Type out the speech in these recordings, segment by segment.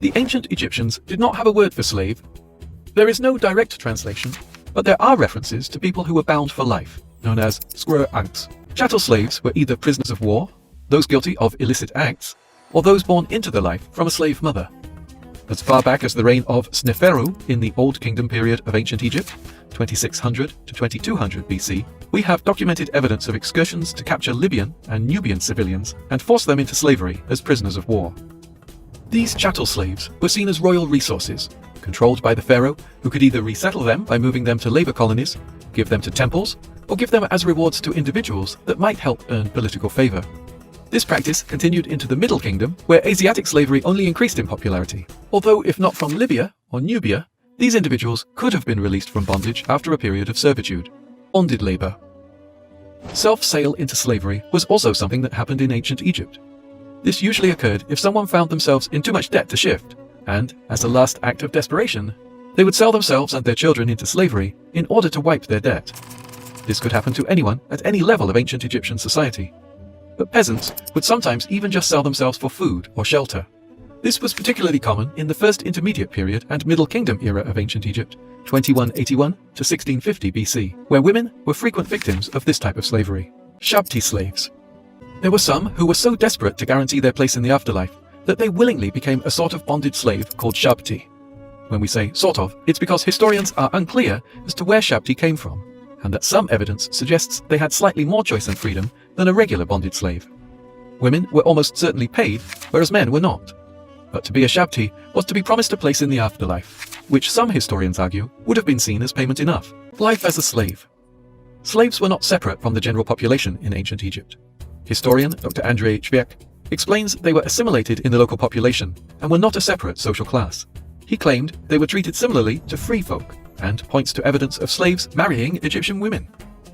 The ancient Egyptians did not have a word for slave. There is no direct translation, but there are references to people who were bound for life, known as square-anks. Chattel slaves were either prisoners of war, those guilty of illicit acts, or those born into the life from a slave mother. As far back as the reign of Sneferu in the Old Kingdom period of ancient Egypt, 2600 to 2200 BC, we have documented evidence of excursions to capture Libyan and Nubian civilians and force them into slavery as prisoners of war. These chattel slaves were seen as royal resources, controlled by the pharaoh, who could either resettle them by moving them to labor colonies, give them to temples, or give them as rewards to individuals that might help earn political favor. This practice continued into the Middle Kingdom, where Asiatic slavery only increased in popularity. Although if not from Libya or Nubia, these individuals could have been released from bondage after a period of servitude. Bonded labor. Self-sale into slavery was also something that happened in ancient Egypt. This usually occurred if someone found themselves in too much debt to shift, and, as a last act of desperation, they would sell themselves and their children into slavery in order to wipe their debt. This could happen to anyone at any level of ancient Egyptian society. But peasants would sometimes even just sell themselves for food or shelter. This was particularly common in the First Intermediate Period and Middle Kingdom era of ancient Egypt, 2181 to 1650 BC, where women were frequent victims of this type of slavery. Shabti slaves. There were some who were so desperate to guarantee their place in the afterlife that they willingly became a sort of bonded slave called Shabti. When we say sort of, it's because historians are unclear as to where Shabti came from, and that some evidence suggests they had slightly more choice and freedom than a regular bonded slave. Women were almost certainly paid, whereas men were not. But to be a Shabti was to be promised a place in the afterlife, which some historians argue would have been seen as payment enough. Life as a slave. Slaves were not separate from the general population in ancient Egypt. Historian Dr. Andrzej Ćwiek explains they were assimilated in the local population and were not a separate social class. He claimed they were treated similarly to free folk, and points to evidence of slaves marrying Egyptian women.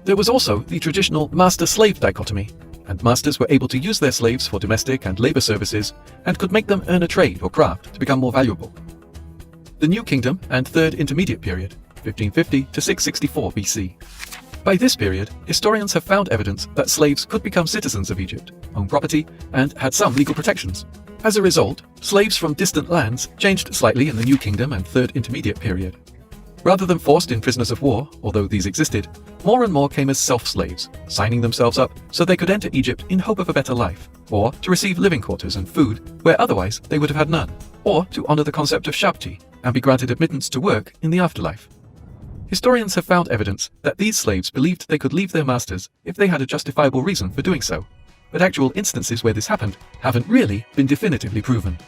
There was also the traditional master-slave dichotomy, and masters were able to use their slaves for domestic and labor services and could make them earn a trade or craft to become more valuable. The New Kingdom and Third Intermediate Period, 1550 to 664 BC. By this period, historians have found evidence that slaves could become citizens of Egypt, own property, and had some legal protections. As a result, slaves from distant lands changed slightly in the New Kingdom and Third Intermediate Period. Rather than forced in prisoners of war, although these existed, more and more came as self-slaves, signing themselves up so they could enter Egypt in hope of a better life, or to receive living quarters and food where otherwise they would have had none, or to honor the concept of Shabti and be granted admittance to work in the afterlife. Historians have found evidence that these slaves believed they could leave their masters if they had a justifiable reason for doing so, but actual instances where this happened haven't really been definitively proven.